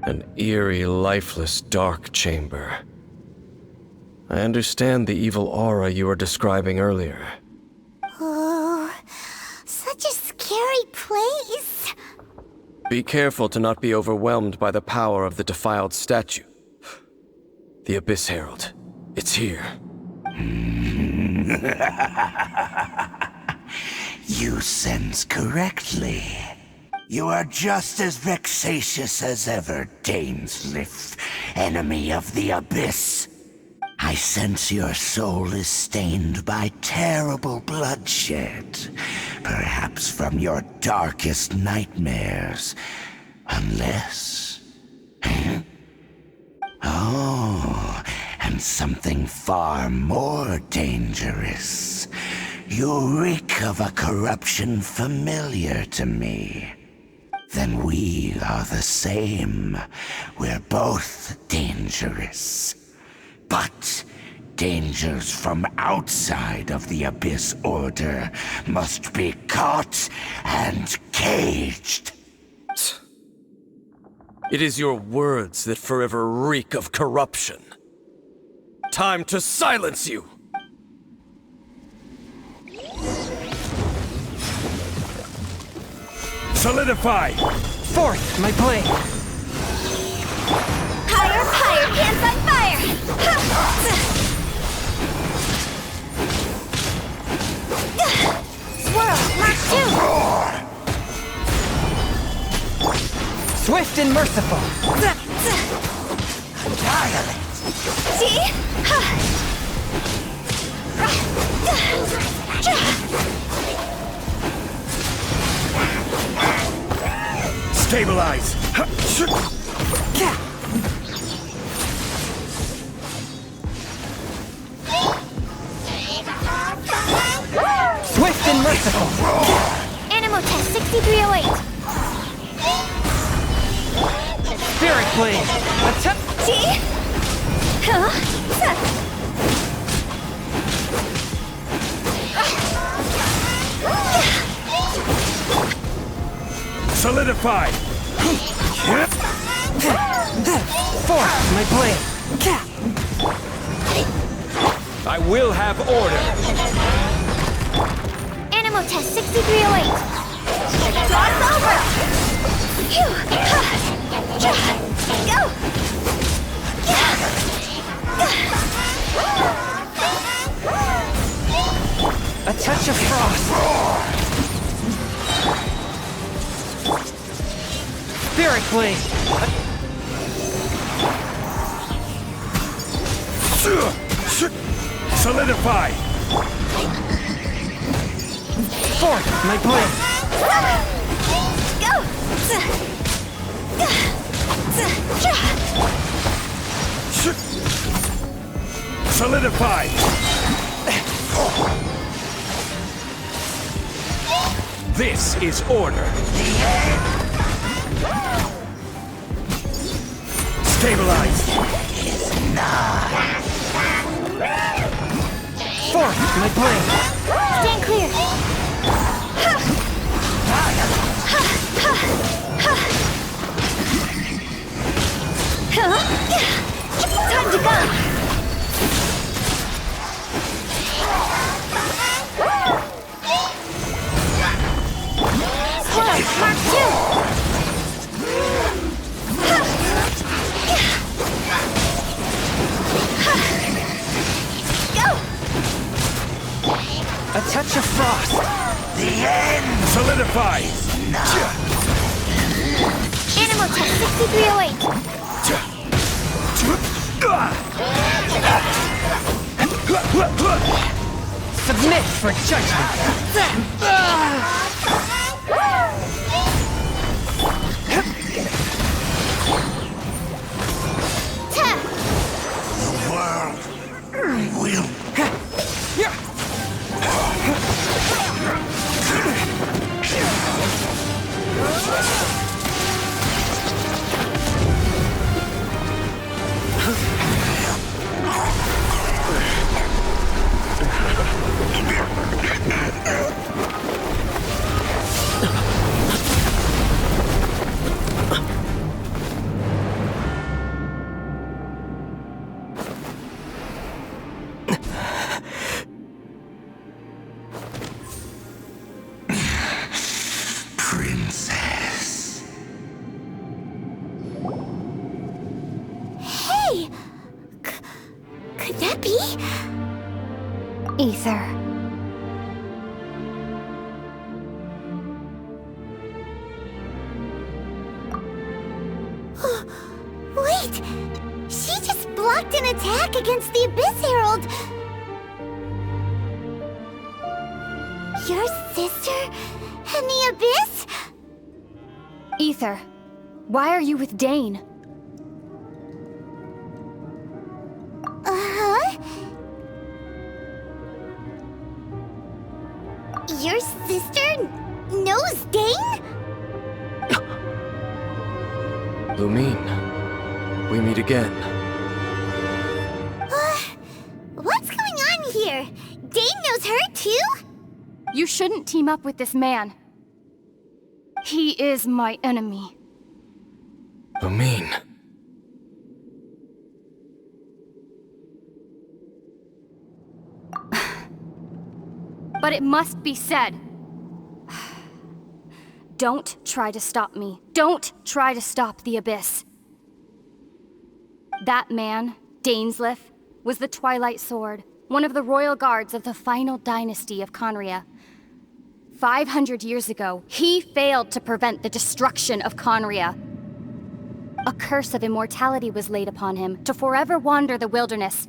An eerie, lifeless, dark chamber. I understand the evil aura you were describing earlier. Oh, such a scary place. Be careful to not be overwhelmed by the power of the defiled statue. The Abyss Herald. It's here. You sense correctly. You are just as vexatious as ever, Dainsleif, enemy of the Abyss. I sense your soul is stained by terrible bloodshed, perhaps from your darkest nightmares, unless... Oh, and something far more dangerous. You reek of a corruption familiar to me. then we are the same. We're both dangerous. But dangers from outside of the Abyss Order must be caught and caged. It is your words that forever reek of corruption. Time to silence you! Solidify! Forth, my blade! Higher, higher, hands on fire! Swirl, Mark 2! Swift and merciful! Annihilate! See? Stabilize! Swift and merciful! Animal test 6308. Spirit blade! Attack! See? Huh? Solidify! Forth, my blade! I will have order! Animal test 6308. Cross over! Phew. Go! A touch of frost! Spirit blade! Solidify! Forth, my blade! Go! Solidify! This is order. Stabilize! Forth, my blade! Stand clear! Time to go! Swirl, Mark 2! Go! A touch of frost! The end! Solidify! Animal test 6308. Submit for judgment! The world will Princess. Hey! Could that be? Ether. Wait! She just blocked an attack against the Abyss Herald! Your sister and the Abyss? Ether, why are you with Dane? Uh-huh? Your sister knows Dane? Lumine, we meet again. What's going on here? Dane knows her too? You shouldn't team up with this man. He is my enemy. Lumine. But it must be said. Don't try to stop me. Don't try to stop the Abyss. That man, Dainsleif, was the Twilight Sword, one of the royal guards of the final dynasty of Conria. 500 years ago, he failed to prevent the destruction of Conria. A curse of immortality was laid upon him to forever wander the wilderness,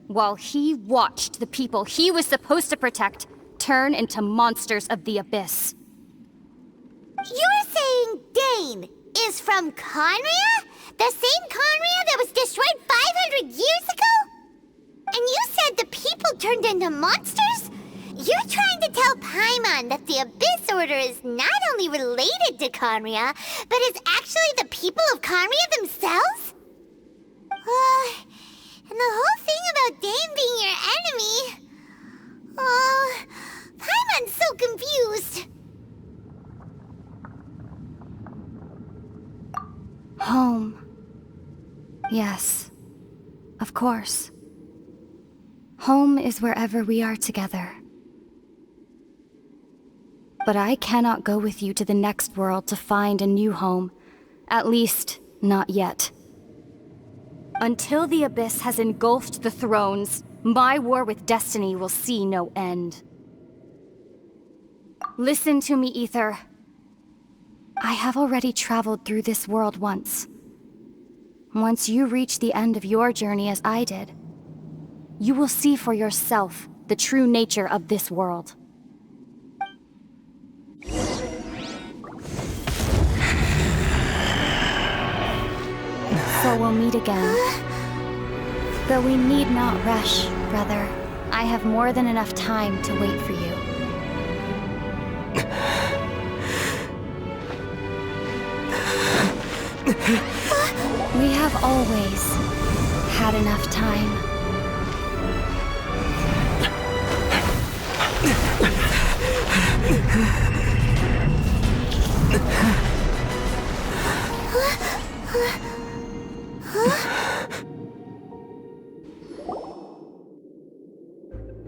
while he watched the people he was supposed to protect turn into monsters of the Abyss. You're saying Dane is from Conria? The same Conria that was destroyed 500 years ago? And you said the people turned into monsters? You're trying to tell Paimon that the Abyss Order is not only related to Conria, but is actually the people of Conria themselves? And the whole thing about Dane being your enemy... Oh, Paimon's so confused. Home. Yes, of course. Home is wherever we are together. But I cannot go with you to the next world to find a new home. At least, not yet. Until the Abyss has engulfed the thrones, my war with destiny will see no end. Listen to me, Aether. I have already traveled through this world once. Once you reach the end of your journey as I did, you will see for yourself the true nature of this world. So we'll meet again. Though we need not rush, brother. I have more than enough time to wait for you. We have always had enough time.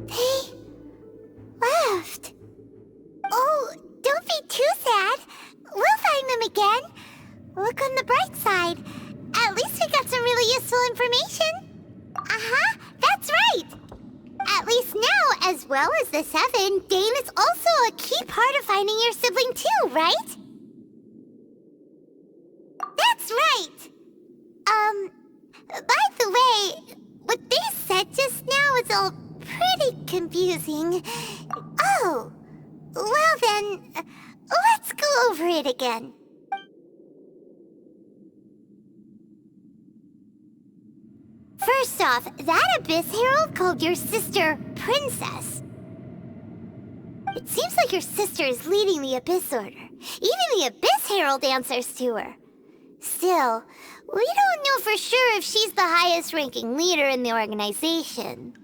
They left. Oh, don't be too sad. We'll find them again. Look on the bright side. At least we got some really useful information. Uh-huh, that's right. At least now, as well as the Seven, Dane is also a key part of finding your sibling too, right? That's right. By the way, what they said just now is all pretty confusing. Oh, well then, let's go over it again. First off, that Abyss Herald called your sister Princess. It seems like your sister is leading the Abyss Order. Even the Abyss Herald answers to her. Still, we don't know for sure if she's the highest-ranking leader in the organization.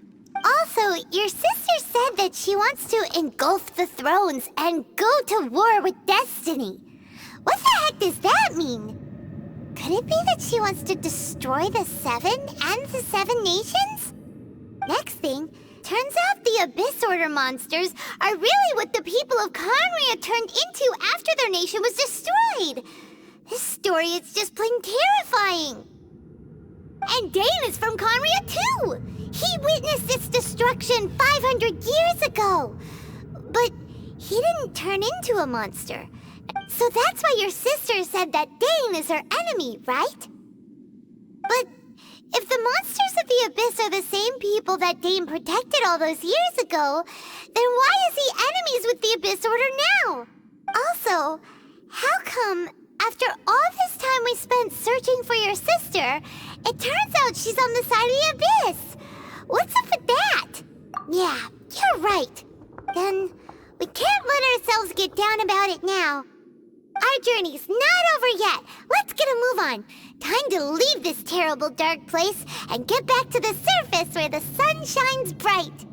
Also, your sister said that she wants to engulf the thrones and go to war with destiny. What the heck does that mean? Could it be that she wants to destroy the Seven and the Seven Nations? Next thing, turns out the Abyss Order monsters are really what the people of Conria turned into after their nation was destroyed. This story is just plain terrifying. And Dane is from Conria too! He witnessed its destruction 500 years ago! But he didn't turn into a monster. So that's why your sister said that Dane is her enemy, right? But if the monsters of the Abyss are the same people that Dane protected all those years ago, then why is he enemies with the Abyss Order now? Also, how come after all this time we spent searching for your sister, it turns out she's on the side of the Abyss? What's up with that? Yeah, you're right. Then we can't let ourselves get down about it now. Our journey's not over yet. Let's get a move on. Time to leave this terrible dark place and get back to the surface where the sun shines bright.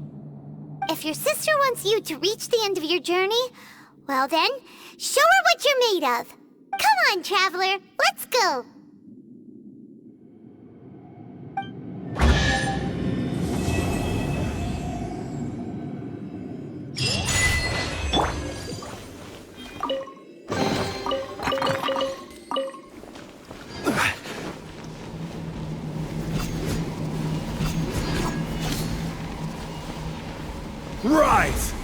If your sister wants you to reach the end of your journey, well then, show her what you're made of. Come on, traveler, let's go. Rise!